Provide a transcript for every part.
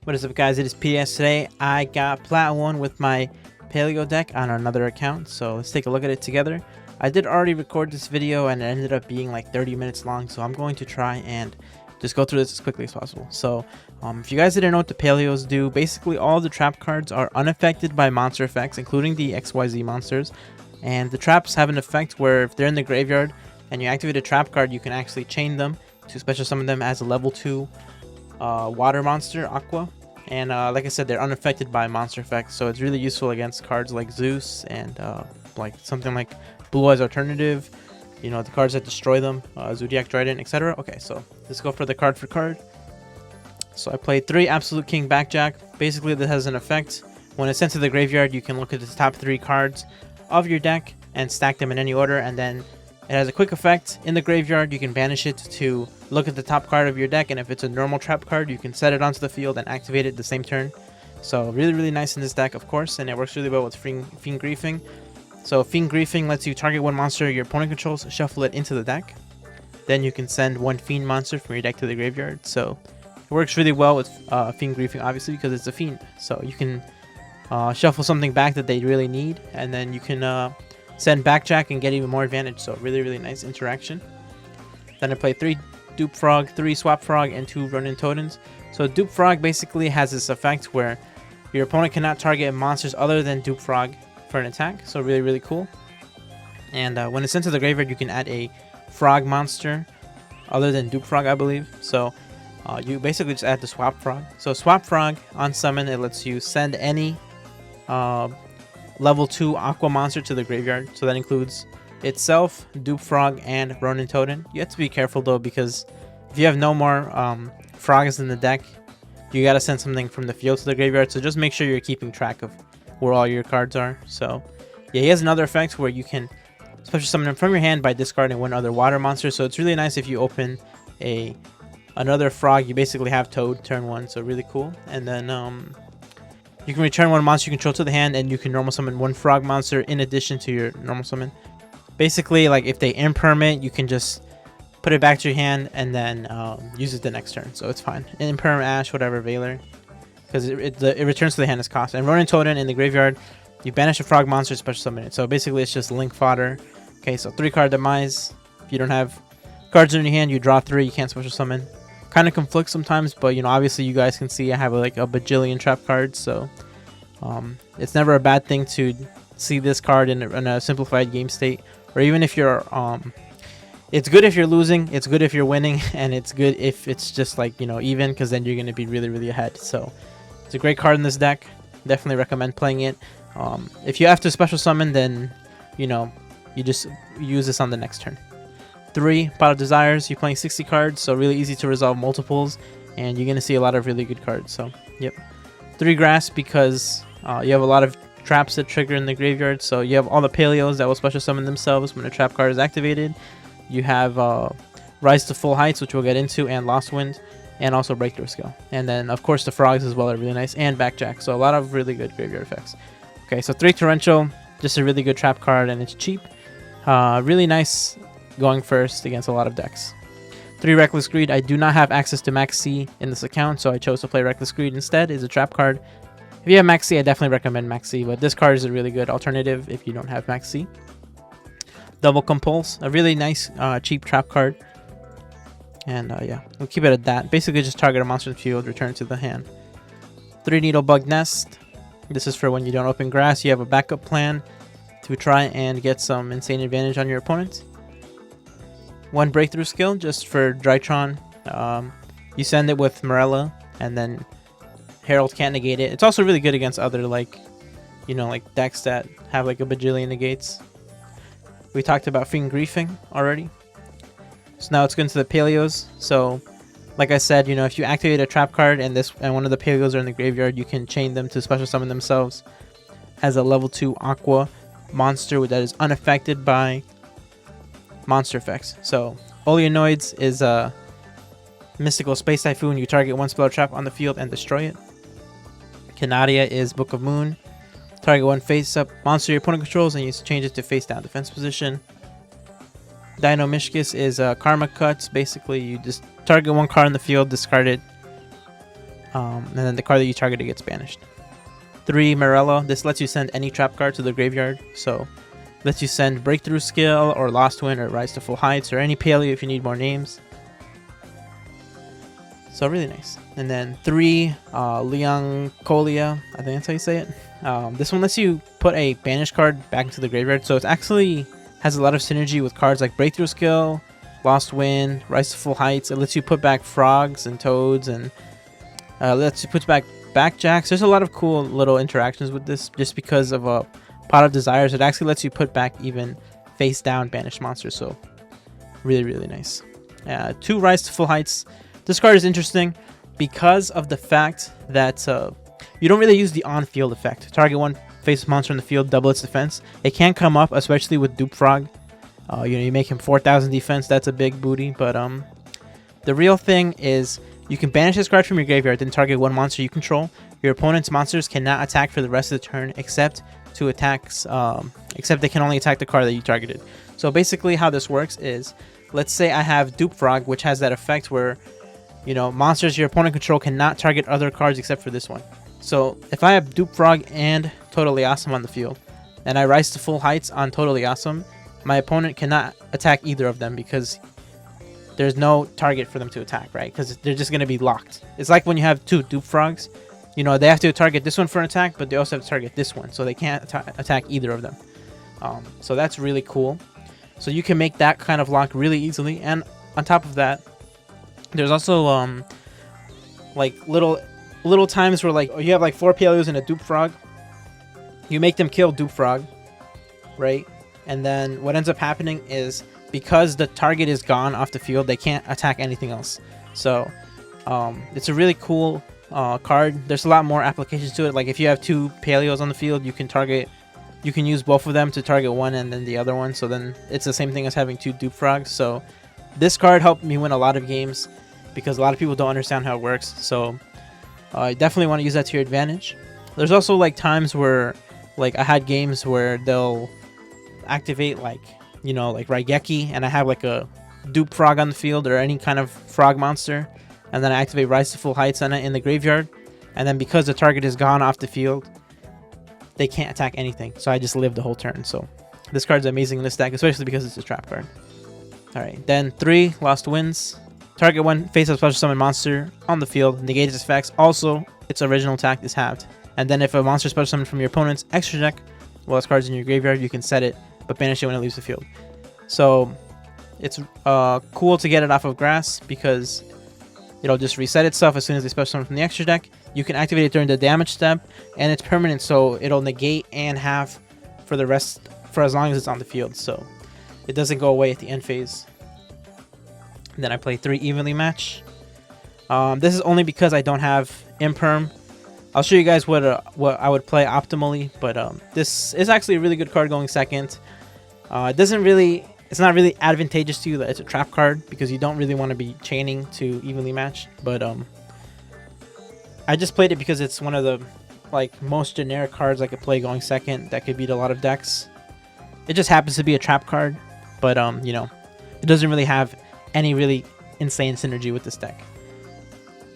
What is up, guys? It is PS. Today I got Plat 1 with my Paleo deck on another account, so let's take a look at it together. I did already record this video and it ended up being like 30 minutes long, so I'm going to try and just go through this as quickly as possible. So if you guys didn't know what the Paleos do, basically all the trap cards are unaffected by monster effects, including the XYZ monsters, and the traps have an effect where if they're in the graveyard and you activate a trap card, you can actually chain them to special summon them as a level 2 water monster, Aqua. And like I said, they're unaffected by monster effects, so it's really useful against cards like Zeus and like something like Blue Eyes Alternative, you know, the cards that destroy them, Zodiac Trident, etc. Okay, so let's go for the card for card. So I played 3 Absolute King Backjack. Basically, this has an effect. When it's sent to the graveyard, you can look at the top 3 cards of your deck and stack them in any order, and then it has a quick effect. In the graveyard, you can banish it to look at the top card of your deck, and if it's a normal trap card, you can set it onto the field and activate it the same turn. So really nice in this deck, of course, and it works really well with Fiend Griefing. So Fiend Griefing lets you target one monster your opponent controls, shuffle it into the deck. Then you can send one Fiend monster from your deck to the graveyard. So it works really well with Fiend Griefing, obviously, because it's a Fiend. So you can shuffle something back that they really need, and then you can send Backjack and get even more advantage. So really nice interaction. Then I play 3 Dupe Frog, 3 Swap Frog, and 2 Ronin Totems. So Dupe Frog basically has this effect where your opponent cannot target monsters other than Dupe Frog for an attack. So really cool. And when it's sent to the graveyard, you can add a frog monster other than Dupe Frog, I believe. So you basically just add the Swap Frog. So Swap Frog on summon, it lets you send any level 2 Aqua monster to the graveyard. So that includes itself, Dupe Frog, and Ronin Totem. You have to be careful though, because if you have no more frogs in the deck, you gotta send something from the field to the graveyard. So just make sure you're keeping track of where all your cards are. So yeah, he has another effect where you can special summon him from your hand by discarding one other water monster. So it's really nice if you open another frog, you basically have Toad turn 1. So really cool. And then you can return one monster you control to the hand, and you can normal summon one frog monster in addition to your normal summon. Basically, like if they imperm, you can just put it back to your hand and then use it the next turn. So it's fine. Imperm, Ash, whatever, Valor, because it returns to the hand as cost. And Ronin Totem in the graveyard, you banish a frog monster, special summon it. So basically, it's just link fodder. Okay, so 3 card demise. If you don't have cards in your hand, you draw 3. You can't special summon. Kind of conflicts sometimes, but you know, obviously you guys can see I have like a bajillion trap cards, so it's never a bad thing to see this card in a simplified game state. Or even if you're it's good if you're losing, it's good if you're winning, and it's good if it's just like, you know, even, because then you're going to be really ahead. So it's a great card in this deck. Definitely recommend playing it. If you have to special summon, then you know, you just use this on the next turn. 3 Pot of Desires. You're playing 60 cards, so really easy to resolve multiples, and you're going to see a lot of really good cards. So yep. 3 Grass, because you have a lot of traps that trigger in the graveyard. So you have all the Paleos that will special summon themselves when a trap card is activated. You have Rise to Full Heights, which we'll get into, and Lost Wind, and also Breakthrough Skill. And then of course the frogs as well are really nice, and Backjack. So a lot of really good graveyard effects. Okay, so 3 Torrential, just a really good trap card, and it's cheap. Really nice going first against a lot of decks. 3 Reckless Greed. I do not have access to Max C in this account, so I chose to play Reckless Greed instead. It's a trap card. If you have Max C, I definitely recommend Max C, but this card is a really good alternative if you don't have Max C. Double Compulse, a really nice cheap trap card. And yeah, we'll keep it at that. Basically just target a monster in the field, return to the hand. 3 Needlebug Nest. This is for when you don't open grass. You have a backup plan to try and get some insane advantage on your opponent. 1 Breakthrough Skill, just for Drytron. You send it with Morella, and then Herald can't negate it. It's also really good against other, like, you know, like decks that have like a bajillion negates. We talked about Fiend Griefing already. So now it's going to the Paleos. So like I said, you know, if you activate a trap card and one of the Paleos are in the graveyard, you can chain them to special summon themselves as a level 2 Aqua monster that is unaffected by monster effects. So Oleanoids is a mystical space typhoon. You target one spell trap on the field and destroy it. Canadia is Book of Moon. Target one face up monster your opponent controls and you change it to face down defense position. Dino Mishkis is Karma Cuts. Basically, you just target one card in the field, discard it, and then the card that you targeted gets banished. 3 Morello. This lets you send any trap card to the graveyard. So lets you send Breakthrough Skill or Lost Wind or Rise to Full Heights or any Paleo if you need more names. So really nice. And then 3 Liancolia, I think that's how you say it. This one lets you put a banished card back into the graveyard. So it actually has a lot of synergy with cards like Breakthrough Skill, Lost Wind, Rise to Full Heights. It lets you put back frogs and toads, and lets you put back backjacks. There's a lot of cool little interactions with this just because of a Pot of Desires. It actually lets you put back even face down banished monsters. So really, really nice. 2 Rise to Full Heights. This card is interesting because of the fact that you don't really use the on-field effect. Target one face monster in the field, double its defense. It can come up, especially with Dupe Frog. You make him 4,000 defense. That's a big booty. But the real thing is you can banish this card from your graveyard, then target one monster you control. Your opponent's monsters cannot attack for the rest of the turn, except they can only attack the card that you targeted. So basically, how this works is, let's say I have Dupe Frog, which has that effect where monsters your opponent control cannot target other cards except for this one. So if I have Dupe Frog and Totally Awesome on the field, and I Rise to Full Heights on Totally Awesome, my opponent cannot attack either of them because there's no target for them to attack, right? Because they're just going to be locked. It's like when you have 2 Dupe Frogs. They have to target this one for an attack, but they also have to target this one, so they can't attack either of them. So that's really cool. So you can make that kind of lock really easily, and on top of that, there's also like little times where like you have like 4 Paleos and a Dupe Frog. You make them kill Dupe Frog, right? And then what ends up happening is, because the target is gone off the field, they can't attack anything else. So it's a really cool card. There's a lot more applications to it. Like if you have 2 Paleos on the field, you can use both of them to target one and then the other one. So then it's the same thing as having 2 Dupe Frogs. So this card helped me win a lot of games because a lot of people don't understand how it works. So I definitely want to use that to your advantage. There's also like times where like I had games where they'll activate like Raigeki, and I have like a Dupe Frog on the field or any kind of frog monster, and then I activate Rise to Full Heights on it in the graveyard, and then because the target is gone off the field, they can't attack anything, so I just live the whole turn. So this card's amazing in this deck, especially because it's a trap card. Alright, then 3 Lost Winds. Target one face up special summon monster on the field, negate its effects. Also, its original attack is halved. And then if a monster special summon from your opponent's extra deck, well, as cards in your graveyard, you can set it, but banish it when it leaves the field. So it's cool to get it off of grass because it'll just reset itself as soon as they special summon from the extra deck. You can activate it during the damage step, and it's permanent, so it'll negate and halve for as long as it's on the field. So it doesn't go away at the end phase. And then I play 3 Evenly Match. This is only because I don't have Imperm. I'll show you guys what I would play optimally, but this is actually a really good card going second. It's not really advantageous to you that it's a trap card because you don't really want to be chaining to Evenly Match. But I just played it because it's one of the most generic cards I could play going second that could beat a lot of decks. It just happens to be a trap card, but it doesn't really have any really insane synergy with this deck.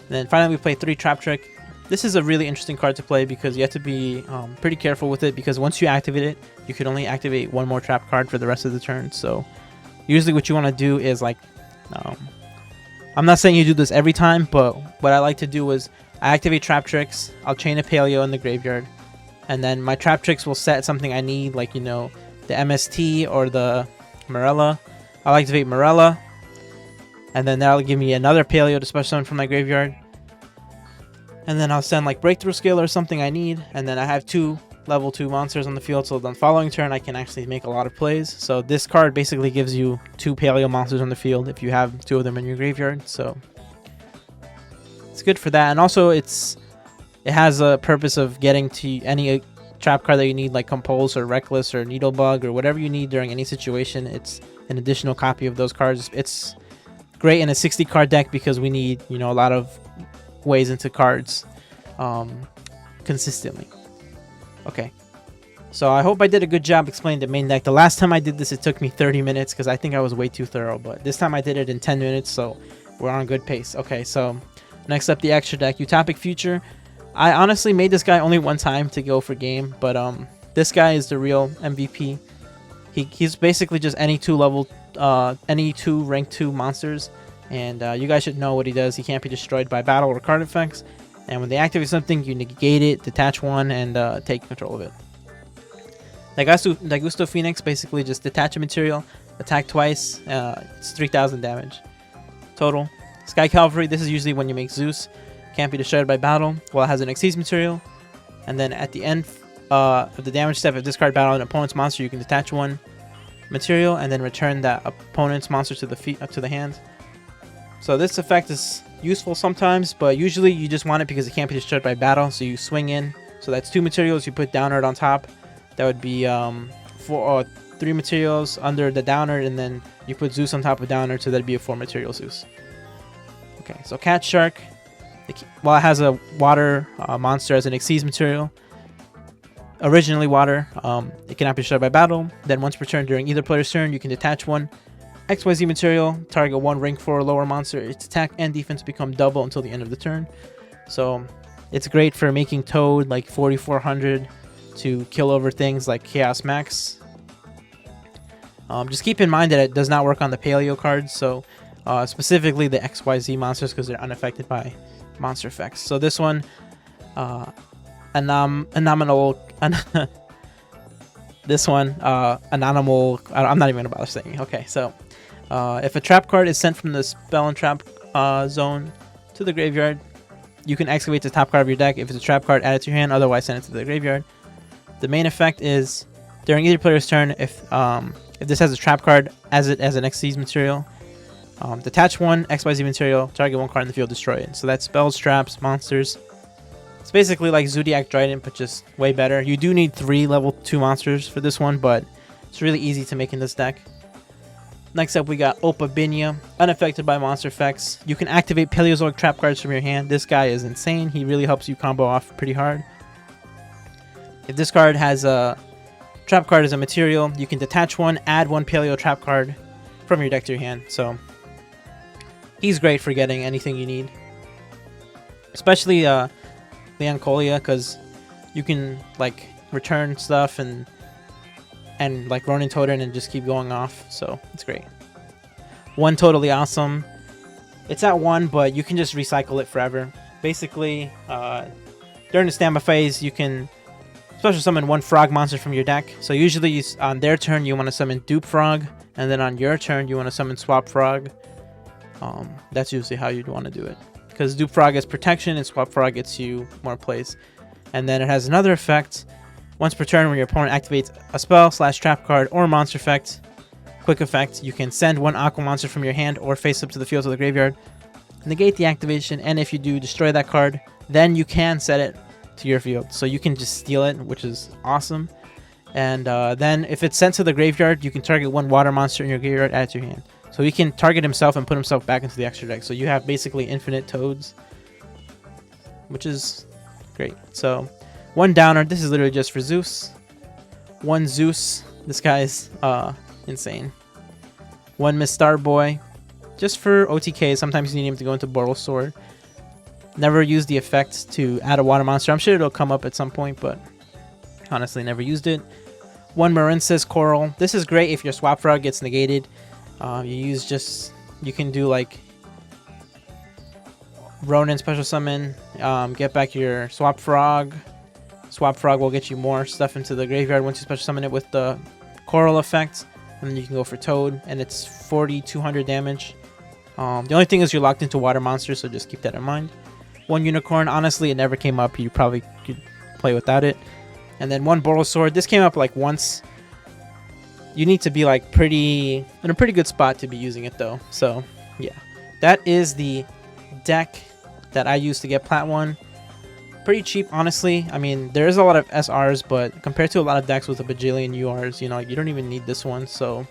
And then finally we play 3 Trap Trick. This is a really interesting card to play because you have to be pretty careful with it, because once you activate it, you can only activate one more trap card for the rest of the turn. So usually what you want to do is I'm not saying you do this every time, but what I like to do is I activate Trap Tricks, I'll chain a Paleo in the graveyard, and then my Trap Tricks will set something I need, like, the MST or the Morella. I'll activate Morella, and then that'll give me another Paleo to special summon from my graveyard. And then I'll send Breakthrough Skill or something I need, and then I have 2 level 2 monsters on the field, so the following turn I can actually make a lot of plays. So this card basically gives you 2 Paleo monsters on the field if you have 2 of them in your graveyard, so it's good for that. And also it has a purpose of getting to any trap card that you need, like Compulse or Reckless or Needlebug or whatever you need during any situation. It's an additional copy of those cards. It's great in a 60 card deck because we need a lot of ways into cards consistently. Okay, so I hope I did a good job explaining the main deck. The last time I did this, it took me 30 minutes because I think I was way too thorough, but this time I did it in 10 minutes, so we're on a good pace. Okay, so Next up, the extra deck, Utopic Future. I honestly made this guy only one time to go for game, but this guy is the real MVP. He's basically just any two rank 2 monsters, and you guys should know what he does. He can't be destroyed by battle or card effects, and when they activate something, you negate it, detach one, and take control of it. Daigusto Phoenix, basically just detach a material, attack twice, it's 3,000 damage total. Sky Cavalry, this is usually when you make Zeus, can't be destroyed by battle while it has an Xyz material, and then at the end of the damage step, if discard battle an opponent's monster, you can detach one material and then return that opponent's monster to the hand. So this effect is useful sometimes, but usually you just want it because it can't be destroyed by battle, so you swing in. So that's 2 materials, you put Downard on top. That would be 3 materials under the Downard, and then you put Zeus on top of Downard, so that'd be a 4 material Zeus. Okay, so Cat Shark, while it has a water monster as an Xyz material, originally water, it cannot be destroyed by battle. Then once per turn during either player's turn, you can detach one XYZ material, target one rank 4 or lower monster. Its attack and defense become double until the end of the turn. So it's great for making Toad like 4400 to kill over things like Chaos Max. Just keep in mind that it does not work on the Paleo cards, so specifically the XYZ monsters, because they're unaffected by monster effects. So this one, Anomal. This one, Anonimal. I'm not even gonna bother saying. Okay, so if a trap card is sent from the spell and trap zone to the graveyard, you can excavate the top card of your deck. If it's a trap card, add it to your hand. Otherwise, send it to the graveyard. The main effect is during either player's turn, if this has a trap card as an Xyz material, detach one XYZ material, target one card in the field, destroy it. So that's spells, traps, monsters. It's basically like Zodiac Trident, but just way better. You do need 3 level 2 monsters for this one, but it's really easy to make in this deck. Next up, we got Opabinia, unaffected by monster effects. You can activate Paleozoic trap cards from your hand. This guy is insane. He really helps you combo off pretty hard. If this card has a trap card as a material, you can detach one, add 1 Paleo trap card from your deck to your hand. So he's great for getting anything you need, especially Leoncolia, because you can like return stuff and like Ronin Totem and just keep going off. So it's great. One totally awesome. It's at 1, but you can just recycle it forever. Basically, during the standby phase, you can special summon 1 frog monster from your deck. So usually on their turn, you want to summon Dupe Frog, and then on your turn, you want to summon Swap Frog. That's usually how you'd want to do it, because Dupe Frog has protection and Swap Frog gets you more plays. And then it has another effect. Once per turn, when your opponent activates a spell / trap card or monster effect, quick effect, you can send 1 aqua monster from your hand or face up to the field to the graveyard, negate the activation, and if you do, destroy that card. Then you can set it to your field, so you can just steal it, which is awesome. And then if it's sent to the graveyard, you can target 1 water monster in your graveyard, add it to your hand. So he can target himself and put himself back into the extra deck. So you have basically infinite Toads, which is great. So 1 Downer, this is literally just for Zeus. 1 Zeus, this guy's insane. 1 Miss Starboy, just for OTK. Sometimes you need him to go into Boral Sword. Never used the effect to add a water monster. I'm sure it'll come up at some point, but honestly never used it. 1 Marincis Coral. This is great if your Swap Frog gets negated. You can do like Ronin special summon, get back your Swap Frog. Swap Frog will get you more stuff into the graveyard once you special summon it with the Coral effect, and then you can go for Toad, and it's 4,200 damage. The only thing is you're locked into water monsters, so just keep that in mind. 1 Unicorn, honestly it never came up, you probably could play without it. And then 1 Boral Sword, this came up like once. You need to be like in a pretty good spot to be using it though. So yeah, that is the deck that I used to get Plat 1. Pretty cheap, honestly. I mean, there is a lot of SRs, but compared to a lot of decks with a bajillion URs, you know, you don't even need this one, so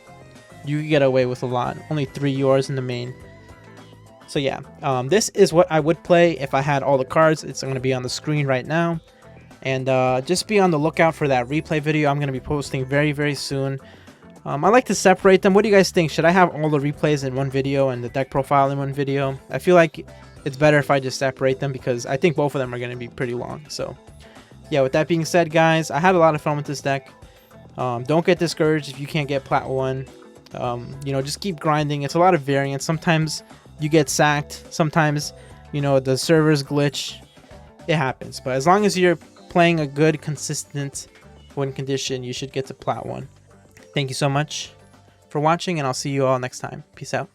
you get away with a lot. Only 3 URs in the main. So yeah, this is what I would play if I had all the cards. It's going to be on the screen right now. And just be on the lookout for that replay video I'm going to be posting very, very soon. I like to separate them. What do you guys think? Should I have all the replays in one video and the deck profile in one video? I feel like it's better if I just separate them because I think both of them are going to be pretty long. So yeah, with that being said, guys, I had a lot of fun with this deck. Don't get discouraged if you can't get Plat 1. You know, just keep grinding. It's a lot of variance. Sometimes you get sacked. Sometimes, you know, the servers glitch. It happens. But as long as you're playing a good, consistent win condition, you should get to Plat 1. Thank you so much for watching, and I'll see you all next time. Peace out.